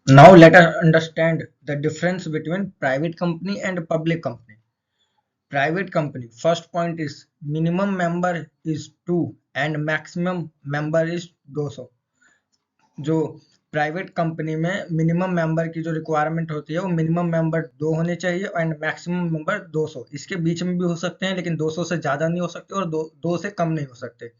Now let us understand the difference between private company and public company. Private company, first point is minimum member is 2 and maximum member is 200. जो private company में minimum member की जो requirement होती है वो minimum member 2 होने चाहिए and maximum member 200, इसके बीच में भी हो सकते हैं लेकिन 200 से ज़्यादा नहीं हो सकते और 2 से कम नहीं हो सकते।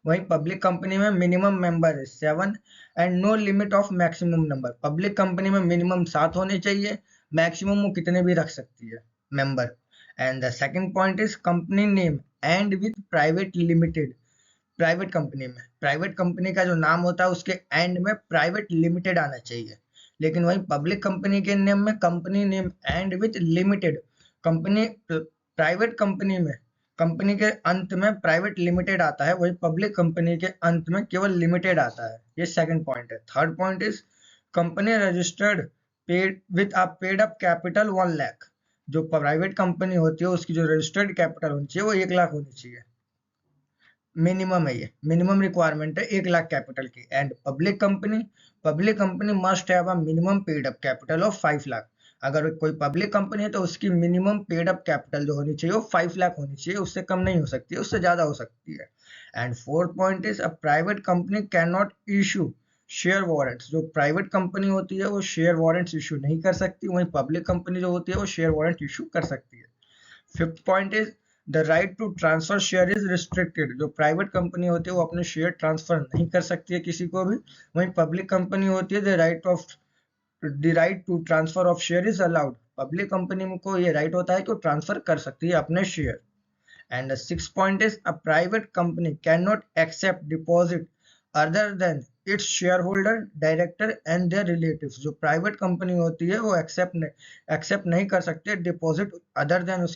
वहीं पब्लिक कंपनी में मिनिमम मेंबर है 7 and no limit of maximum number. Public company में मिनिमम 7 होने चाहिए, मैक्सिमम वो कितने भी रख सकती है member. And the second point is company name and with private limited. Private company का जो नाम होता है उसके एंड में प्राइवेट लिमिटेड आना चाहिए, लेकिन वही पब्लिक कंपनी के नेम में company name and with limited. Company private company में कंपनी के अंत में प्राइवेट लिमिटेड आता है, वही पब्लिक कंपनी के अंत में केवल लिमिटेड आता है। ये सेकंड पॉइंट है। Third point is company registered paid with a paid up capital 1 lakh. जो प्राइवेट कंपनी होती है उसकी जो रजिस्टर्ड कैपिटल होनी चाहिए वो 1 लाख होनी चाहिए। मिनिमम है, ये मिनिमम रिक्वायरमेंट है 1 लाख कैपिटल की। And public company must have a minimum paid up capital of 5 lakh. अगर कोई पब्लिक कंपनी है तो उसकी मिनिमम पेड अप कैपिटल जो होनी चाहिए वो 5 लाख होनी चाहिए, उससे कम नहीं हो सकती है, उससे ज्यादा हो सकती है। And fourth point is a private company can not issue share warrants. जो प्राइवेट कंपनी होती है वो शेयर वारंट्स इशू नहीं कर सकती, वहीं पब्लिक कंपनी जो होती है वो शेयर वारंट इशू कर सकती है। Fifth point is the right to transfer share is restricted. जो प्राइवेट कंपनी होती है वो अपने शेयर ट्रांसफर नहीं कर सकती है किसी को भी, वहीं पब्लिक कंपनी होती है the right to transfer of share is allowed. Public company को ये राइट होता है कि वो ट्रांसफर कर सकती है अपने share. And the six point is a private company can not accept deposit other than its share holder director and their relatives. जो प्राइवेट कंपनी होती है वो एक्सेप्ट नहीं कर सकते deposit other than.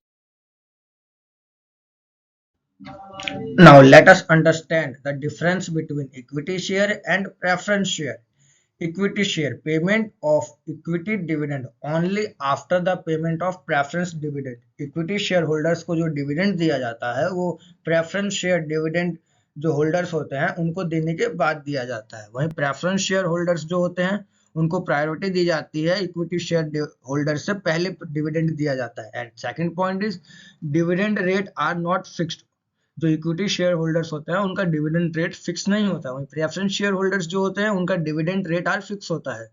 Now let us understand the difference between equity share and preference share. Equity share payment of equity dividend only after the payment of preference dividend. Equity shareholders को जो dividend दिया जाता है वो preference share dividend जो holders होते हैं उनको देने के बाद दिया जाता है। वहीं preference shareholders जो होते हैं उनको प्रायोरिटी दी जाती है, इक्विटी शेयर होल्डर से पहले डिविडेंड दिया जाता है। And second point is dividend rate are not fixed. जो इक्विटी शेयर होल्डर्स होते हैं उनका डिविडेंड रेट फिक्स नहीं होता, वहीं प्रेफरेंस शेयर होल्डर्स जो होते हैं उनका डिविडेंड रेट आर फिक्स होता है।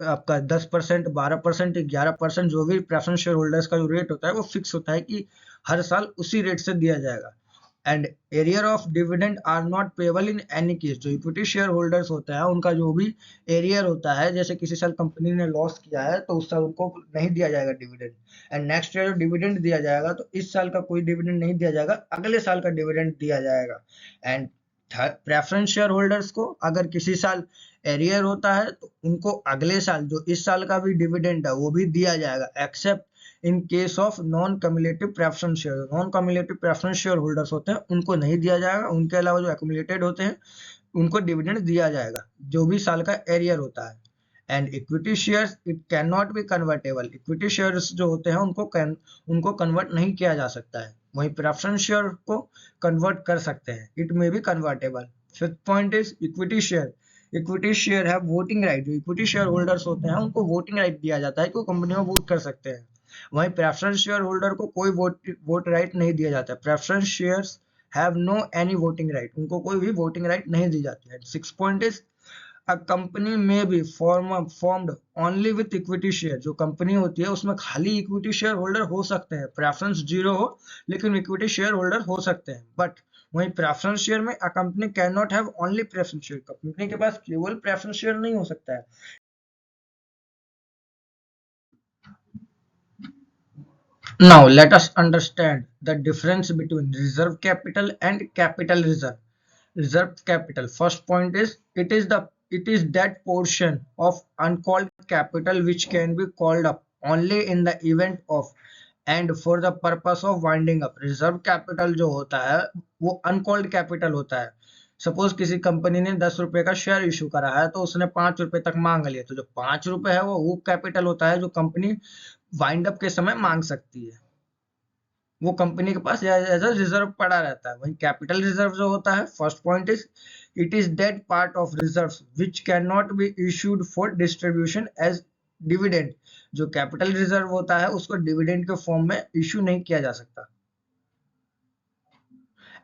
आपका 10%, 12%, 11%, जो भी प्रेफरेंस शेयर होल्डर्स का जो रेट होता है वो फिक्स होता है कि हर साल उसी रेट से दिया जाएगा। And arrear of dividend are not payable in any case. जो इक्विटी शेयर होल्डर्स होता है उनका जो भी एरियर होता है, जैसे किसी साल कंपनी ने लॉस किया है तो उस साल उनको नहीं दिया जाएगा डिविडेंड, एंड नेक्स्ट ईयर जो डिविडेंड दिया जाएगा तो इस साल का कोई डिविडेंड नहीं दिया जाएगा, अगले साल का डिविडेंड दिया जाएगा। एंड प्रेफरेंस शेयर होल्डर्स को अगर किसी साल एरियर होता है तो उनको अगले साल जो इस साल का भी डिविडेंड है वो भी दिया जाएगा, accept in case of non cumulative preference share. Non cumulative preference share holders होते हैं उनको नहीं दिया जाएगा, उनके अलावा जो एक्युमुलेटेड होते हैं उनको डिविडेंड दिया जाएगा जो भी साल का एरियर होता है। And equity shares it can not B convertible. Equity shares जो होते हैं उनको कन्वर्ट नहीं किया जा सकता है, वहीं प्रेफरेंस शेयर को कन्वर्ट कर सकते हैं, it may be convertible. Fifth point is equity share. Equity share है वोटिंग राइट। जो इक्विटी शेयर होल्डर्स होते हैं उनको वोटिंग राइट दिया जाता है कि वो कंपनी में वोट कर सकते हैं, वहीं प्रेफरेंस शेयर होल्डर को कोई वोट राइट नहीं दिया जाता। Preference shares have no any voting right, उनको कोई भी वोटिंग राइट नहीं दी जाती है। Six point is a company में be formed only with equity share. जो कंपनी होती है उसमें खाली इक्विटी शेयर होल्डर हो सकते हैं, प्रेफरेंस जीरो हो लेकिन इक्विटी शेयर होल्डर हो सकते हैं। बट वहीं प्रेफरेंस शेयर में a company can not have only preference share. Company के पास केवल प्रेफरेंस शेयर नहीं हो सकता है। Now let us understand the difference between reserve capital and capital reserve. Reserve capital, first point is it is that portion of uncalled capital which can be called up only in the event of and for the purpose of winding up. Reserve capital जो होता है वो uncalled capital होता है। Suppose किसी company ने 10 रुपए का शेयर इशू करा है तो उसने 5 रुपए तक मांग लिया, तो जो 5 रुपए है वो कैपिटल होता है जो कंपनी वाइंड अप के समय मांग सकती है। वो कंपनी के पास एज अ रिजर्व पड़ा रहता है। वही कैपिटल रिजर्व जो होता है, first point is it is that part of reserve which can not be issued for distribution as dividend. जो कैपिटल रिजर्व होता है उसको डिविडेंड के फॉर्म में इशू नहीं किया जा सकता।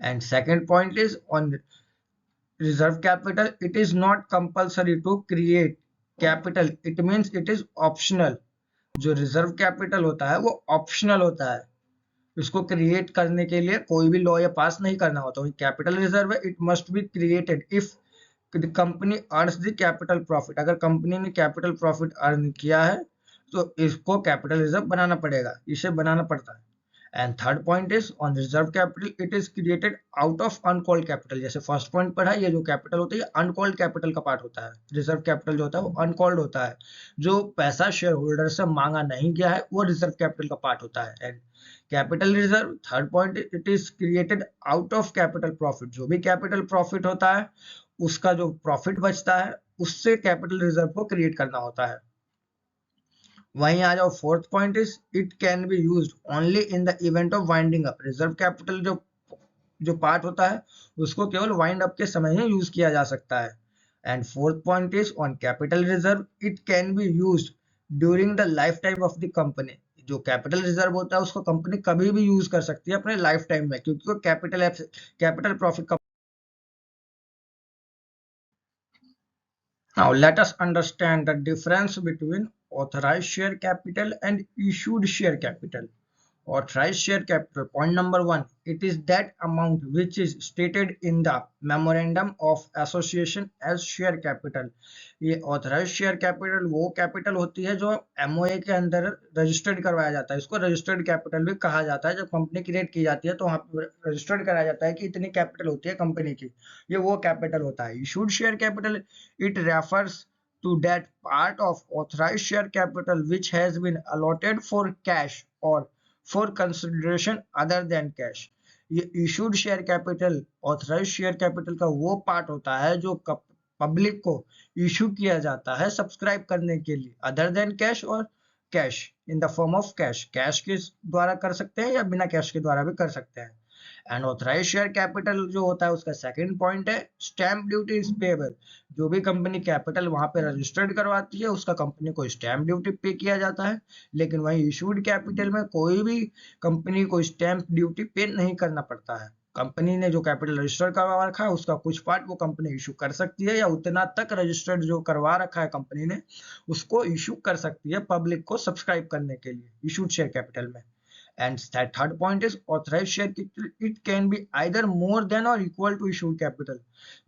And second point is on reserve capital, it is not compulsory to create capital, it means it is optional। जो रिजर्व कैपिटल होता है वो ऑप्शनल होता है, इसको क्रिएट करने के लिए कोई भी लॉ या पास नहीं करना होता। कैपिटल रिजर्व है, it must be created if the company earns the capital profit. अगर कंपनी ने कैपिटल प्रॉफिट अर्न किया है तो इसको कैपिटल रिजर्व बनाना पड़ेगा, इसे बनाना पड़ता है। And third point is on reserve capital, it is created out of uncalled capital. जैसे फर्स्ट पॉइंट पर है, ये जो कैपिटल होता है ये अनकॉल्ड कैपिटल का पार्ट होता है। रिजर्व कैपिटल जो होता है वो अनकॉल्ड होता है, जो पैसा शेयर होल्डर से मांगा नहीं गया है वो रिजर्व कैपिटल का पार्ट होता है। And capital reserve third point, it is created out of capital profit. जो भी कैपिटल प्रॉफिट होता है उसका जो प्रॉफिट बचता है उससे कैपिटल रिजर्व को क्रिएट करना होता है। वहीं आ जाओ fourth point is it can be used only in the event of winding up. Reserve capital जो जो पार्ट होता है उसको केवल वाइंड अप के समय ही यूज किया जा सकता है। And fourth point is on capital reserve, it can be used during the life time of the company. जो कैपिटल रिजर्व होता है उसको कंपनी कभी भी यूज कर सकती है अपने लाइफ टाइम में, क्योंकि वो कैपिटल प्रॉफिट का। Now let us understand the difference between authorized share capital and issued share capital. Authorized share capital, point number one, it is that amount which is stated in the memorandum of association as share capital। ये authorized share capital वो capital होती है जो MOA के अंदर registered करवाया जाता है। इसको रजिस्टर्ड कैपिटल भी कहा जाता है। जब कंपनी क्रिएट की जाती है तो वहाँ पर रजिस्टर्ड कराया जाता है कि इतनी कैपिटल होती है कंपनी की, ये वो कैपिटल होता है। Issued share capital, it refers to that part of authorized share capital which has been allotted for cash or for consideration other than cash। ये issued share capital authorized share capital का वो part होता है जो public को issue किया जाता है सब्सक्राइब करने के लिए, अदर देन कैश और cash in the form of cash. Cash के द्वारा कर सकते हैं या बिना कैश के द्वारा भी कर सकते हैं। एंड ऑथराइज शेयर कैपिटल जो होता है उसका सेकंड पॉइंट है स्टैंप ड्यूटी इज पेएबल। जो भी कंपनी कैपिटल वहां पे रजिस्टर्ड करवाती है उसका कंपनी को स्टैंप ड्यूटी पे किया जाता है। लेकिन वही इशूड कैपिटल में कोई भी कंपनी को स्टैंप ड्यूटी पे नहीं करना पड़ता है। कंपनी ने जो कैपिटल रजिस्टर करवा रखा है उसका कुछ पार्ट वो कंपनी इशू कर सकती है, या उतना तक रजिस्टर्ड जो करवा रखा है कंपनी ने उसको इशू कर सकती है पब्लिक को सब्सक्राइब करने के लिए इशूड शेयर कैपिटल में। And that third point is authorized share capital, it can be either more than or equal to issued capital।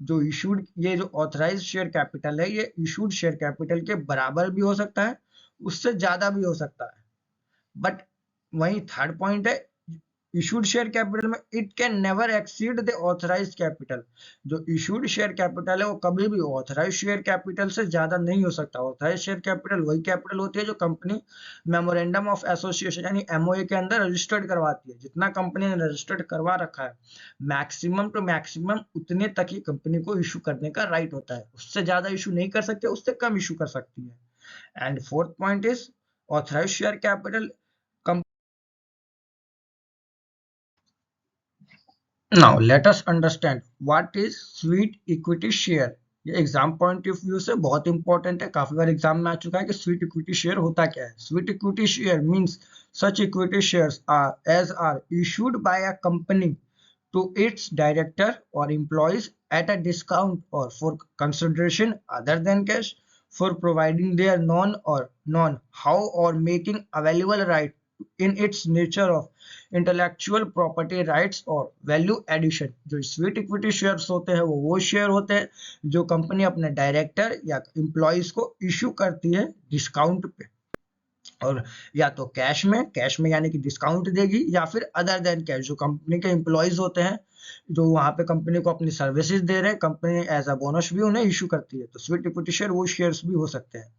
जो issued ये जो authorized share capital है ये issued share capital के बराबर भी हो सकता है, उससे ज्यादा भी हो सकता है। बट वही थर्ड पॉइंट है इशूड शेयर कैपिटल में it can never exceed the authorised capital. जो इशूड शेयर कैपिटल है वो कभी भी ऑथराइज्ड शेयर कैपिटल से ज्यादा नहीं हो सकता। ऑथराइज्ड शेयर कैपिटल वही कैपिटल होती है जो कंपनी मेमोरेंडम ऑफ एसोसिएशन यानी एमओए के अंदर रजिस्टर्ड करवाती है। जितना कंपनी ने रजिस्टर्ड करवा रखा है मैक्सिमम टू मैक्सिमम उतने तक ही कंपनी को इशू करने का राइट होता है, उससे ज्यादा इशू नहीं कर सकते, उससे कम इशू कर सकती है। And fourth point is authorised share capital. Now let us understand what is sweet equity share। ये एग्जाम पॉइंट ऑफ व्यू से बहुत इंपॉर्टेंट है, काफी बार एग्जाम में आ चुका है कि स्वीट इक्विटी शेयर होता क्या है। Sweet equity share means such equity shares are issued by a company to its director or employees at a discount or for consideration other than cash for providing their non how or making available right in its nature of intellectual property rights और value addition. जो sweet equity shares होते हैं वो share होते हैं जो company अपने director या एम्प्लॉयज को इशू करती है डिस्काउंट पे, और या तो कैश में यानी कि डिस्काउंट देगी, या फिर अदर देन कैश जो कंपनी के एम्प्लॉयज होते हैं जो वहां पे कंपनी को अपनी सर्विसेज दे रहे हैं, कंपनी एज अ बोनस भी उन्हें इशू करती है। तो स्वीट इक्विटी शेयर वो शेयर्स भी हो सकते हैं।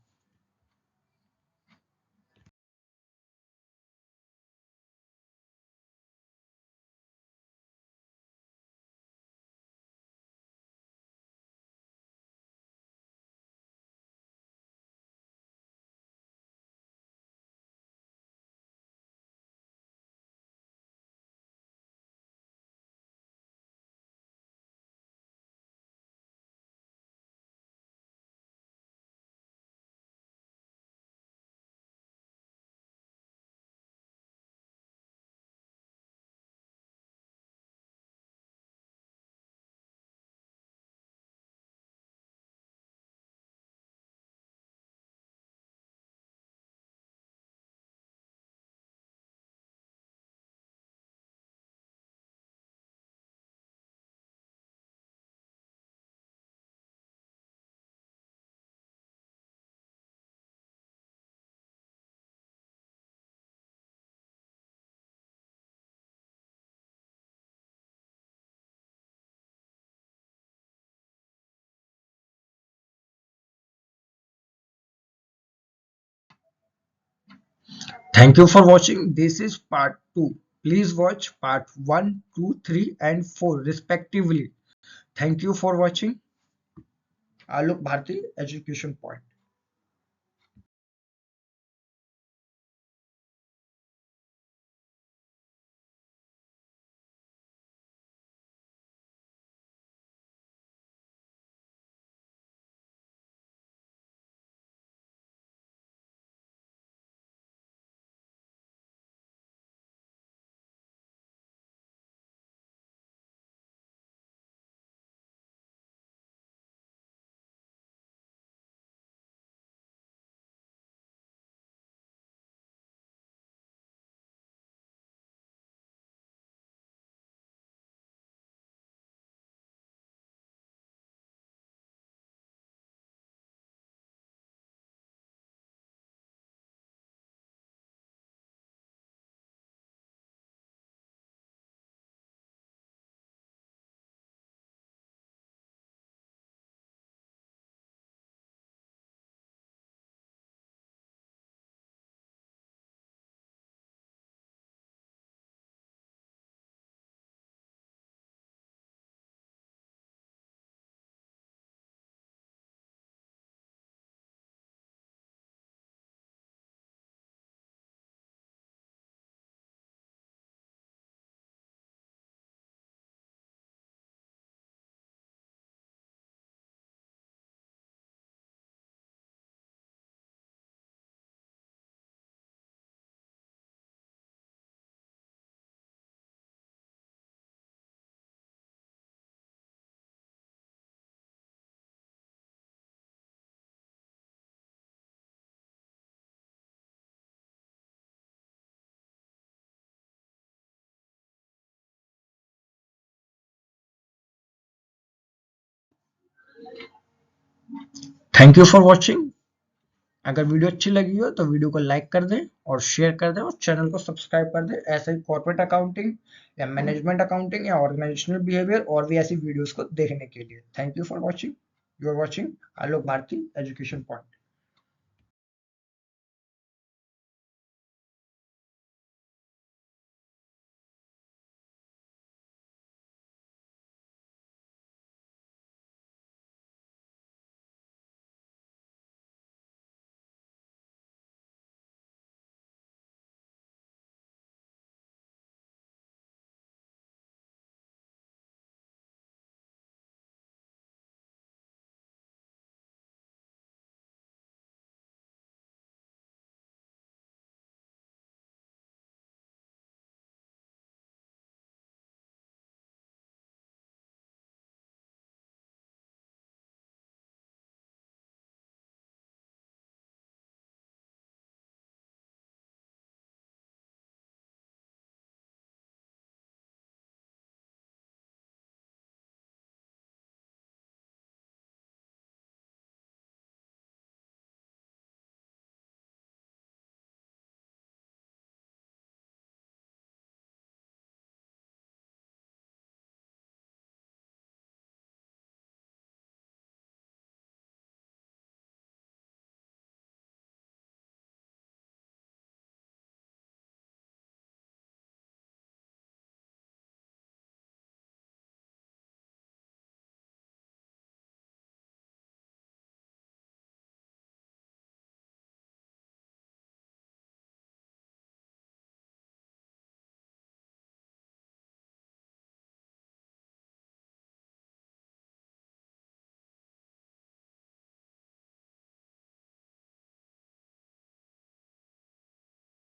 Thank you for watching. This is part 2. Please watch part 1, 2, 3, and 4 respectively. Thank you for watching. Alok Bharti Education Point. Thank you for watching. अगर वीडियो अच्छी लगी हो तो वीडियो को लाइक कर दें और शेयर कर दें और चैनल को सब्सक्राइब कर दें. ऐसे ही कॉर्पोरेट अकाउंटिंग या मैनेजमेंट अकाउंटिंग या ऑर्गेनाइजेशनल बिहेवियर और भी ऐसी वीडियोस को देखने के लिए. Thank you for watching. You are watching Alok Bharti education point.